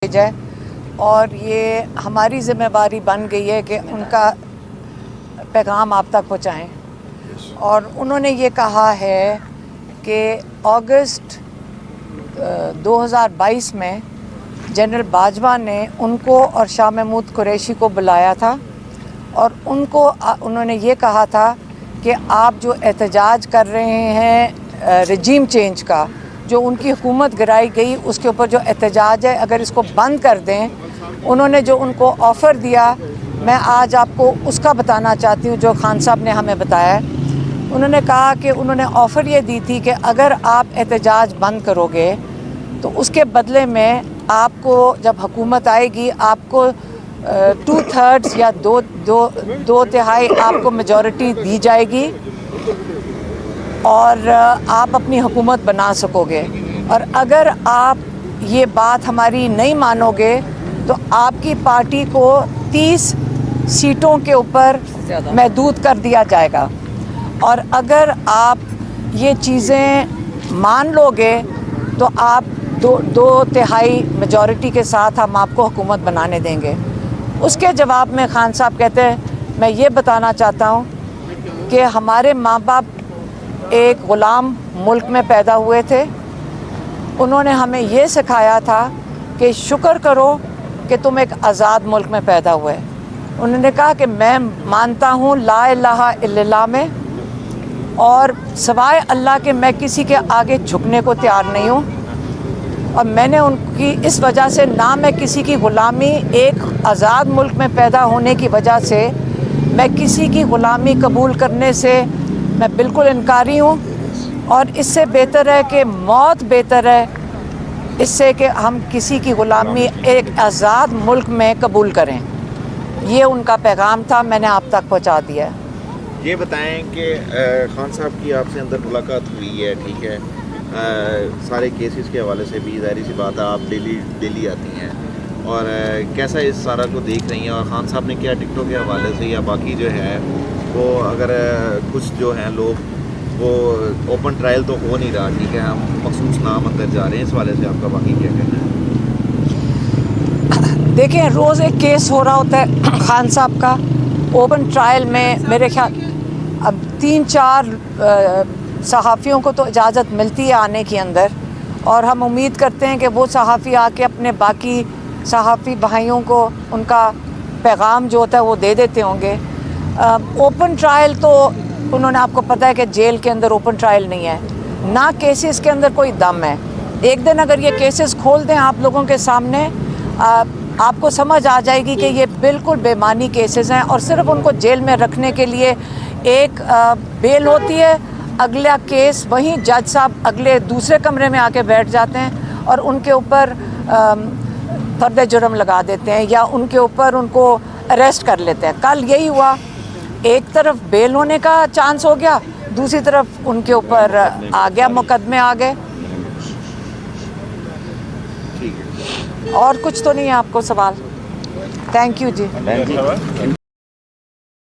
ہے اور یہ ہماری ذمہ داری بن گئی ہے کہ ان کا پیغام آپ تک پہنچائیں. اور انہوں نے یہ کہا ہے کہ اگست 2022 میں جنرل باجوہ نے ان کو اور شاہ محمود قریشی کو بلایا تھا اور انہوں نے یہ کہا تھا کہ آپ جو احتجاج کر رہے ہیں رجیم چینج کا، جو ان کی حکومت گرائی گئی اس کے اوپر جو احتجاج ہے، اگر اس کو بند کر دیں. انہوں نے جو ان کو آفر دیا، میں آج آپ کو اس کا بتانا چاہتی ہوں جو خان صاحب نے ہمیں بتایا ہے. انہوں نے کہا کہ انہوں نے آفر یہ دی تھی کہ اگر آپ احتجاج بند کرو گے تو اس کے بدلے میں آپ کو جب حکومت آئے گی آپ کو 2/3 یا دو تہائی آپ کو میجورٹی دی جائے گی اور آپ اپنی حکومت بنا سکو گے. اور اگر آپ یہ بات ہماری نہیں مانو گے تو آپ کی پارٹی کو 30 سیٹوں کے اوپر محدود کر دیا جائے گا. اور اگر آپ یہ چیزیں مان لو گے تو آپ دو تہائی میجورٹی کے ساتھ ہم آپ کو حکومت بنانے دیں گے. اس کے جواب میں خان صاحب کہتے ہیں میں یہ بتانا چاہتا ہوں کہ ہمارے ماں باپ ایک غلام ملک میں پیدا ہوئے تھے. انہوں نے ہمیں یہ سکھایا تھا کہ شکر کرو کہ تم ایک آزاد ملک میں پیدا ہوئے. انہوں نے کہا کہ میں مانتا ہوں لا الہ الا اللہ میں، اور سوائے اللہ کے میں کسی کے آگے جھکنے کو تیار نہیں ہوں. اور میں نے ان کی اس وجہ سے نہ میں کسی کی غلامی، ایک آزاد ملک میں پیدا ہونے کی وجہ سے میں کسی کی غلامی قبول کرنے سے میں بالکل انکاری ہوں. اور اس سے بہتر ہے کہ موت بہتر ہے اس سے کہ ہم کسی کی غلامی ایک آزاد ملک میں قبول کریں. یہ ان کا پیغام تھا، میں نے آپ تک پہنچا دیا ہے. یہ بتائیں کہ خان صاحب کی آپ سے اندر ملاقات ہوئی ہے، ٹھیک ہے، سارے کیسز کے حوالے سے بھی ظاہری سی بات ہے آپ ڈیلی آتی ہیں، اور کیسا اس سارا کو دیکھ رہی ہیں؟ اور خان صاحب نے کیا ٹکٹوں کے حوالے سے یا باقی جو ہے وہ اگر کچھ جو ہیں لوگ وہ اوپن ٹرائل تو ہو نہیں رہا، ٹھیک ہے، ہم مخصوص نام اندر جا رہے ہیں، اس حوالے سے آپ کا باقی کیا کہنا ہے؟ دیکھیں روز ایک کیس ہو رہا ہوتا ہے خان صاحب کا. اوپن ٹرائل میں میرے خیال اب 3-4 صحافیوں کو تو اجازت ملتی ہے آنے کی اندر، اور ہم امید کرتے ہیں کہ وہ صحافی آ کے اپنے باقی صحافی بھائیوں کو ان کا پیغام جو ہوتا ہے وہ دے دیتے ہوں گے. اوپن ٹرائل تو انہوں نے، آپ کو پتہ ہے کہ جیل کے اندر اوپن ٹرائل نہیں ہے، نہ کیسز کے اندر کوئی دم ہے. ایک دن اگر یہ کیسز کھول دیں آپ لوگوں کے سامنے، آپ کو سمجھ آ جائے گی کہ یہ بالکل بے معنی کیسز ہیں، اور صرف ان کو جیل میں رکھنے کے لیے ایک بیل ہوتی ہے، اگلا کیس وہیں جج صاحب اگلے دوسرے کمرے میں آ کے بیٹھ جاتے ہیں اور ان کے اوپر فرد جرم لگا دیتے ہیں یا ان کے اوپر ان کو اریسٹ کر لیتے ہیں. کل یہی ہوا، ایک طرف بیل ہونے کا چانس ہو گیا، دوسری طرف ان کے اوپر آ گیا، مقدمے آ گئے. اور کچھ تو نہیں ہے آپ کو سوال؟ Thank you G.